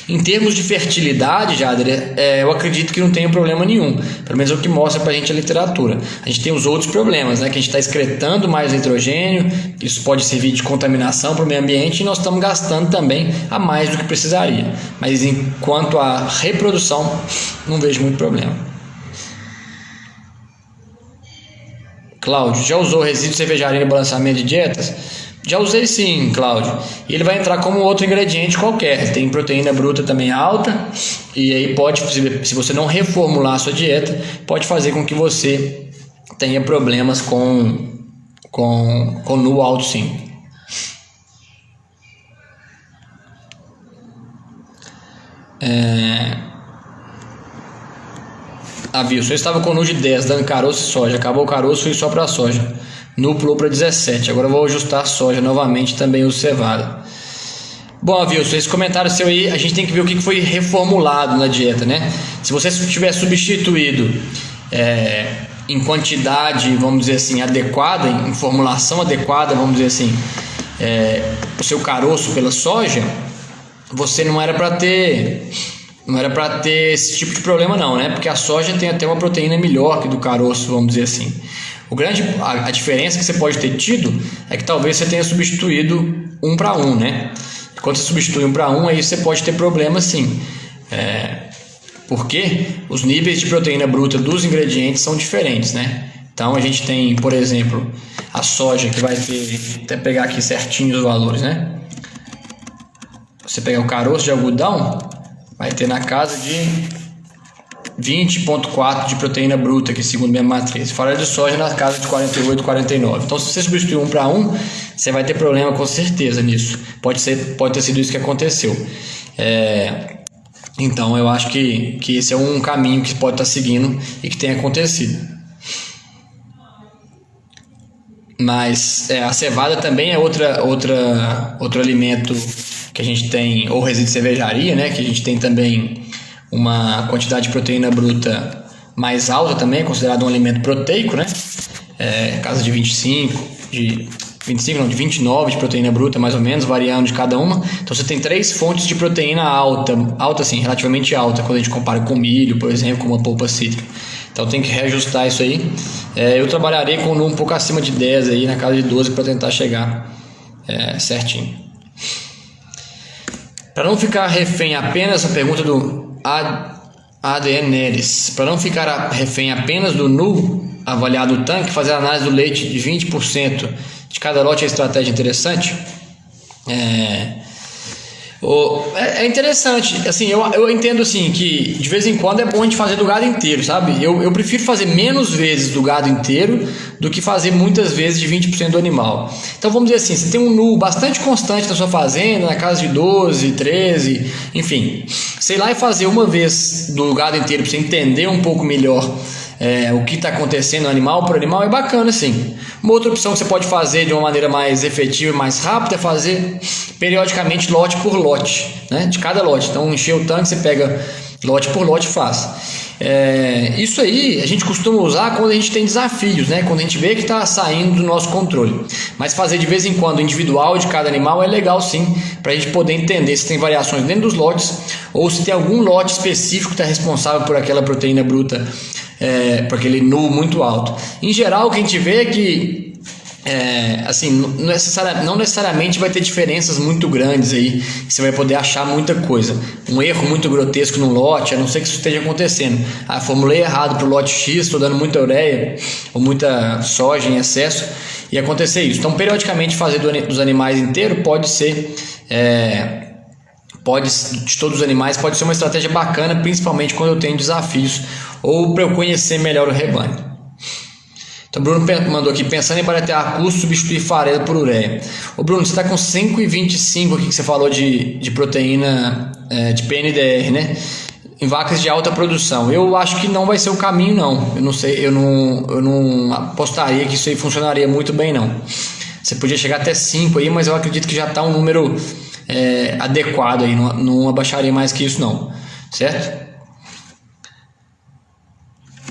Em termos de fertilidade, Jader, eu acredito que não tem problema nenhum. Pelo menos é o que mostra pra gente a literatura. A gente tem os outros problemas, né? Que a gente está excretando mais nitrogênio, isso pode servir de contaminação para o meio ambiente, e nós estamos gastando também a mais do que precisaria. Mas enquanto à reprodução, não vejo muito problema. Cláudio: já usou resíduo de cervejaria no balanceamento de dietas? Já usei sim, Cláudio. E ele vai entrar como outro ingrediente qualquer. Tem proteína bruta também alta. E aí pode, se você não reformular a sua dieta, pode fazer com que você tenha problemas com NU alto sim. Wilson: eu estava com NU de 10, dando caroço e soja. Acabou o caroço e só para soja. NU pulou para 17. Agora eu vou ajustar a soja novamente, também uso cevada. Bom, Wilson, esse comentário seu aí, a gente tem que ver o que foi reformulado na dieta, né? Se você tiver substituído em quantidade, vamos dizer assim, adequada, em formulação adequada, vamos dizer assim, o seu caroço pela soja, você não era para ter esse tipo de problema não, né? Porque a soja tem até uma proteína melhor que do caroço, vamos dizer assim. A diferença que você pode ter tido é que talvez você tenha substituído 1 para 1, né? Quando você substitui 1 para 1, aí você pode ter problema sim. Porque os níveis de proteína bruta dos ingredientes são diferentes, né? Então a gente tem, por exemplo, a soja que vai ter, até pegar aqui certinho os valores, né? Você pegar o caroço de algodão, vai ter na casa de 20,4 de proteína bruta, que segundo minha matriz. Farelo de soja na casa de 48, 49. Então, se você substituir 1 para 1, você vai ter problema com certeza nisso. Pode ter sido isso que aconteceu. Então, eu acho que esse é um caminho que pode estar seguindo e que tem acontecido. Mas a cevada também é outro alimento que a gente tem, ou resíduo de cervejaria, né? Que a gente tem também uma quantidade de proteína bruta mais alta também, é considerado um alimento proteico, né? Casa de 29 de proteína bruta, mais ou menos, variando de cada uma. Então você tem 3 fontes de proteína alta assim, relativamente alta, quando a gente compara com milho, por exemplo, com uma polpa cítrica. Então tem que reajustar isso aí. Eu trabalharei com um pouco acima de 10 aí, na casa de 12, para tentar chegar certinho. Para não ficar refém apenas, a pergunta do ADN Neres, para não ficar refém apenas do NU avaliado no tanque, fazer a análise do leite de 20% de cada lote é estratégia interessante? É interessante, assim, eu entendo assim que de vez em quando é bom a gente fazer do gado inteiro, sabe? Eu prefiro fazer menos vezes do gado inteiro do que fazer muitas vezes de 20% do animal. Então vamos dizer assim, você tem um nu bastante constante na sua fazenda, na casa de 12, 13, enfim. Sei lá e fazer uma vez do gado inteiro para você entender um pouco melhor o que está acontecendo animal por animal é bacana, assim. Uma outra opção que você pode fazer de uma maneira mais efetiva e mais rápida é fazer periodicamente lote por lote, né? De cada lote. Então encher o tanque, você pega lote por lote e faz. Isso aí a gente costuma usar quando a gente tem desafios, né? Quando a gente vê que está saindo do nosso controle. Mas fazer de vez em quando individual de cada animal é legal sim, para a gente poder entender se tem variações dentro dos lotes ou se tem algum lote específico que está responsável por aquela proteína bruta, por aquele nu muito alto. Em geral, o que a gente vê é que assim, não necessariamente vai ter diferenças muito grandes aí, que você vai poder achar muita coisa. Um erro muito grotesco no lote, a não ser que isso esteja acontecendo. Formulei errado para o lote X, estou dando muita ureia ou muita soja em excesso e acontecer isso. Então, periodicamente fazer dos animais inteiros pode ser... de todos os animais pode ser uma estratégia bacana, principalmente quando eu tenho desafios ou para eu conhecer melhor o rebanho. Então, Bruno mandou aqui, pensando em baratear custo, substituir farelo por ureia. Ô Bruno, você está com 5,25 aqui que você falou de proteína de PNDR, né? Em vacas de alta produção. Eu acho que não vai ser o caminho, não. Eu não sei, eu não apostaria que isso aí funcionaria muito bem, não. Você podia chegar até 5 aí, mas eu acredito que já está um número adequado aí, não abaixaria mais que isso, não. Certo?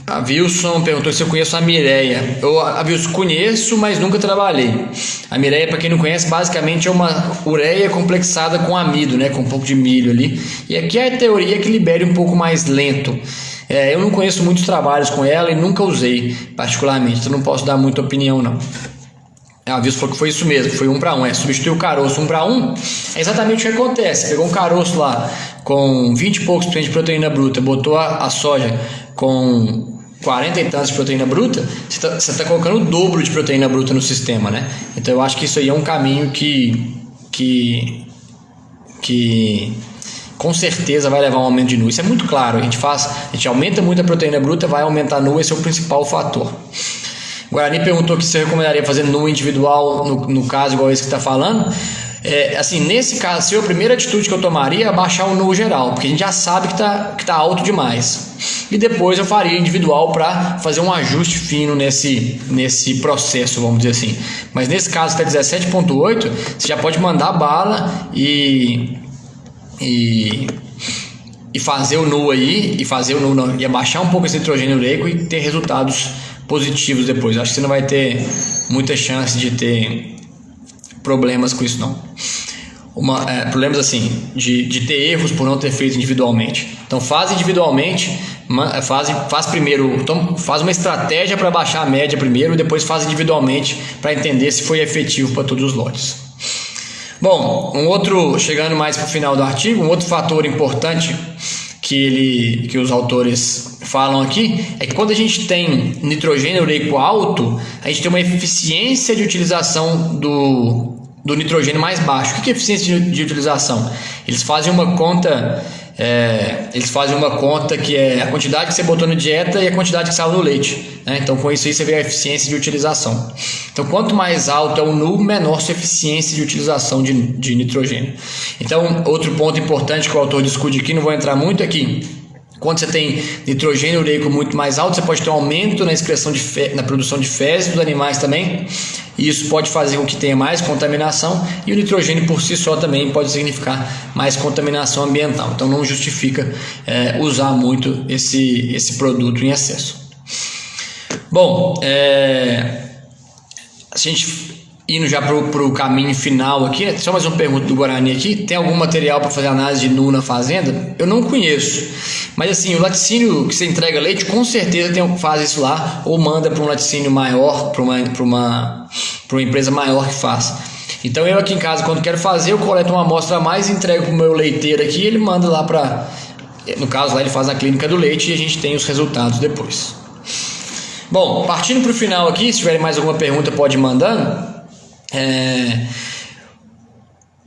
A Wilson perguntou se eu conheço a Mireia. A Wilson conheço, mas nunca trabalhei. A Mireia, para quem não conhece, basicamente é uma ureia complexada com amido, né? Com um pouco de milho ali. E aqui a teoria é que libere um pouco mais lento. Eu não conheço muitos trabalhos com ela e nunca usei particularmente, então não posso dar muita opinião, não. A Wilson falou que foi isso mesmo, foi 1 para 1, substituir o caroço 1 para 1, é exatamente o que acontece. Pegou um caroço lá com 20 e poucos por cento de proteína bruta, botou a soja com 40 e tantos de proteína bruta, você está colocando o dobro de proteína bruta no sistema, né? Então eu acho que isso aí é um caminho que com certeza vai levar a um aumento de nu. Isso é muito claro, a gente aumenta muito a proteína bruta, vai aumentar a nu, esse é o principal fator. O Guarani perguntou que você recomendaria fazer nu individual no caso igual esse que está falando. Assim, nesse caso, a primeira atitude que eu tomaria é baixar o nu geral, porque a gente já sabe que tá alto demais. E depois eu faria individual para fazer um ajuste fino nesse processo, vamos dizer assim. Mas nesse caso está 17,8, você já pode mandar bala e fazer o nu aí, e abaixar um pouco esse nitrogênio ureico e ter resultados positivos depois. Acho que você não vai ter muita chance de ter problemas com isso, não. Problemas assim de ter erros por não ter feito individualmente. Então faz individualmente, faz primeiro, então faz uma estratégia para baixar a média primeiro e depois faz individualmente para entender se foi efetivo para todos os lotes. Bom, chegando mais para o final do artigo, um outro fator importante que os autores falam aqui é que quando a gente tem nitrogênio ureico alto, a gente tem uma eficiência de utilização do nitrogênio mais baixo. O que é eficiência de utilização? Eles fazem uma conta que é a quantidade que você botou na dieta e a quantidade que saiu no leite, né? Então com isso aí você vê a eficiência de utilização. Então quanto mais alto é o nu, menor sua eficiência de utilização de nitrogênio. Então outro ponto importante que o autor discute aqui, não vou entrar muito aqui. Quando você tem nitrogênio ureico muito mais alto, você pode ter um aumento na excreção na produção de fezes dos animais também, e isso pode fazer com que tenha mais contaminação, e o nitrogênio por si só também pode significar mais contaminação ambiental. Então não justifica usar muito esse produto em excesso. Bom, a gente indo já para o caminho final aqui, né? Só mais uma pergunta do Guarani aqui. Tem algum material para fazer análise de nu na fazenda? Eu não conheço, mas assim, o laticínio que você entrega leite com certeza faz isso lá, ou manda para um laticínio maior, para uma empresa maior que faz. Então eu aqui em casa, quando quero fazer, eu coleto uma amostra a mais, entrego para o meu leiteiro aqui, ele manda lá no caso lá ele faz na clínica do leite e a gente tem os resultados depois. Bom, partindo para o final aqui, se tiverem mais alguma pergunta pode ir mandando.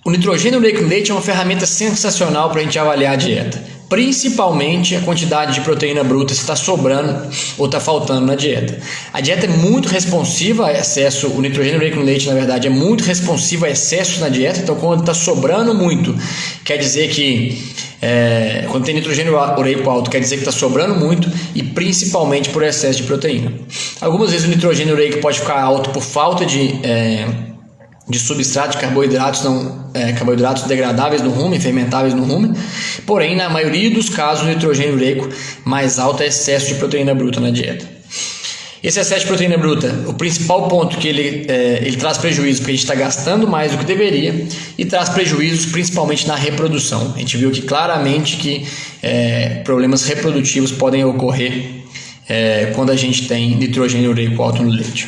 O nitrogênio ureico no leite é uma ferramenta sensacional para a gente avaliar a dieta, principalmente a quantidade de proteína bruta, se está sobrando ou está faltando na dieta. A dieta é muito responsiva a excesso, o nitrogênio ureico no leite, na verdade, é muito responsivo a excessos na dieta, então quando está sobrando muito, quer dizer que, quando tem nitrogênio ureico alto, quer dizer que está sobrando muito e principalmente por excesso de proteína. Algumas vezes o nitrogênio ureico pode ficar alto por falta de substrato de carboidratos degradáveis no rumen, fermentáveis no rumen, porém na maioria dos casos o nitrogênio ureico mais alto é excesso de proteína bruta na dieta. Esse excesso de proteína bruta, o principal ponto que ele traz prejuízo, porque a gente está gastando mais do que deveria, e traz prejuízos principalmente na reprodução. A gente viu que claramente que problemas reprodutivos podem ocorrer quando a gente tem nitrogênio ureico alto no leite.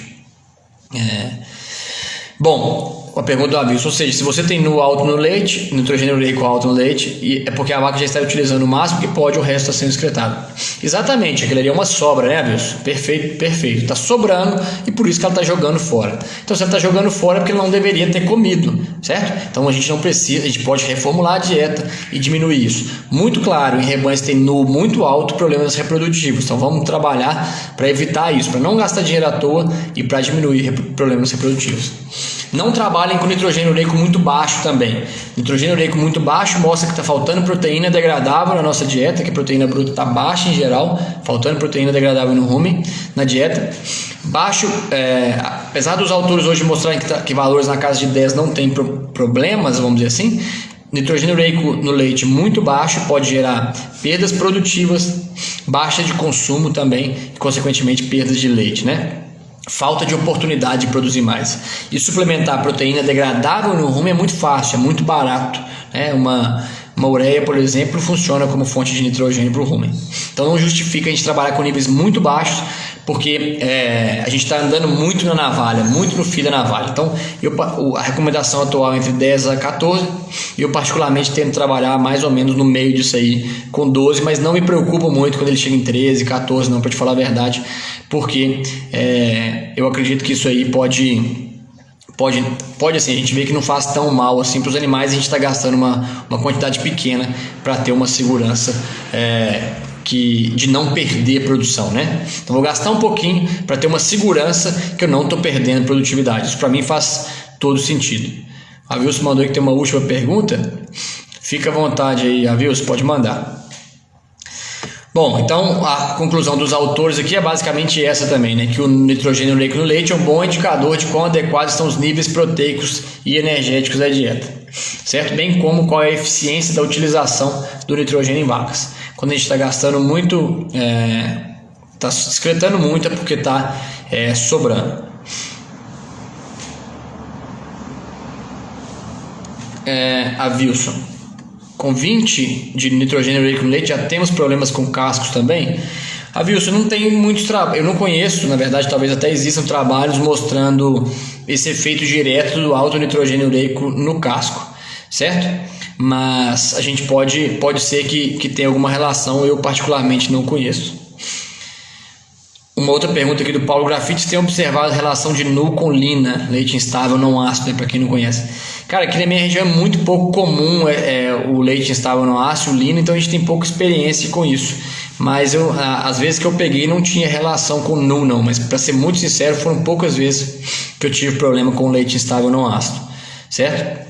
Bom, a pergunta do aviso, ou seja, se você tem NU alto no leite, nitrogênio ureico alto no leite, é porque a vaca já está utilizando o máximo que pode, o resto está sendo excretado. Exatamente, aquilo ali é uma sobra, né, aviso? Perfeito, perfeito. Está sobrando e por isso que ela está jogando fora. Então, se ela está jogando fora é porque ela não deveria ter comido, certo? Então, a gente não precisa, a gente pode reformular a dieta e diminuir isso. Muito claro, em rebanhos tem NU muito alto, problemas reprodutivos. Então, vamos trabalhar para evitar isso, para não gastar dinheiro à toa e para diminuir problemas reprodutivos. Não trabalhem com nitrogênio ureico muito baixo também. Nitrogênio ureico muito baixo mostra que está faltando proteína degradável na nossa dieta, que a proteína bruta está baixa em geral, faltando proteína degradável no rumen, na dieta. Baixo, apesar dos autores hoje mostrarem que valores na casa de 10 não tem problemas, vamos dizer assim, nitrogênio ureico no leite muito baixo pode gerar perdas produtivas, baixa de consumo também e, consequentemente, perdas de leite, né? Falta de oportunidade de produzir mais. E suplementar proteína degradável no rumen é muito fácil, é muito barato, né? Uma ureia, por exemplo, funciona como fonte de nitrogênio para o rumen. Então não justifica a gente trabalhar com níveis muito baixos, porque a gente está andando muito na navalha, muito no fio da navalha. Então a recomendação atual é entre 10 a 14, e eu particularmente tento trabalhar mais ou menos no meio disso aí, com 12, mas não me preocupo muito quando ele chega em 13, 14, não, para te falar a verdade, porque eu acredito que isso aí pode assim, a gente vê que não faz tão mal assim para os animais. A gente está gastando uma quantidade pequena para ter uma segurança de não perder produção, né? Então vou gastar um pouquinho para ter uma segurança que eu não estou perdendo produtividade. Isso para mim faz todo sentido. A Vilson mandou que tem uma última pergunta. Fica à vontade aí, a Vilson, pode mandar. Bom, então a conclusão dos autores aqui é basicamente essa também, né? Que o nitrogênio ureico no leite é um bom indicador de quão adequados estão os níveis proteicos e energéticos da dieta, certo? Bem como qual é a eficiência da utilização do nitrogênio em vacas. Quando a gente está gastando muito, está excretando muito, é porque está sobrando. A Wilson. Com 20 de nitrogênio ureico no leite já temos problemas com cascos também? A Wilson, não tem muitos trabalhos, eu não conheço, na verdade talvez até existam trabalhos mostrando esse efeito direto do alto nitrogênio ureico no casco, certo? Mas a gente pode ser que tenha alguma relação, eu particularmente não conheço. Uma outra pergunta aqui do Paulo Grafites: tem observado a relação de NU com lina, leite instável não ácido, para quem não conhece? Cara, aqui na minha região é muito pouco comum o leite instável não ácido, lina, então a gente tem pouca experiência com isso. Mas às vezes que eu peguei não tinha relação com NU não, mas para ser muito sincero, foram poucas vezes que eu tive problema com leite instável não ácido, certo?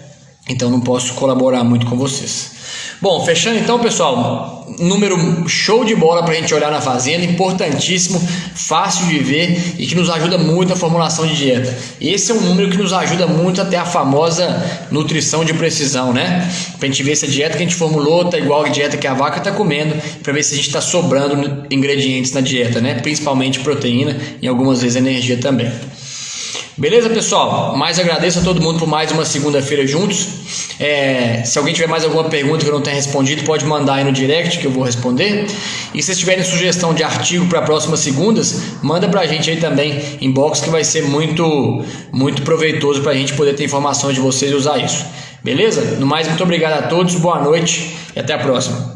Então não posso colaborar muito com vocês. Bom, fechando então, pessoal, número show de bola para a gente olhar na fazenda, importantíssimo, fácil de ver e que nos ajuda muito na formulação de dieta. Esse é um número que nos ajuda muito até a famosa nutrição de precisão, né? Para a gente ver se a dieta que a gente formulou está igual a dieta que a vaca está comendo, para ver se a gente está sobrando ingredientes na dieta, né? Principalmente proteína e algumas vezes energia também. Beleza, pessoal? Mais agradeço a todo mundo por mais uma segunda-feira juntos. Se alguém tiver mais alguma pergunta que eu não tenha respondido, pode mandar aí no direct que eu vou responder. E se vocês tiverem sugestão de artigo para próximas segundas, manda pra gente aí também, inbox, que vai ser muito, muito proveitoso pra gente poder ter informações de vocês e usar isso. Beleza? No mais, muito obrigado a todos, boa noite e até a próxima.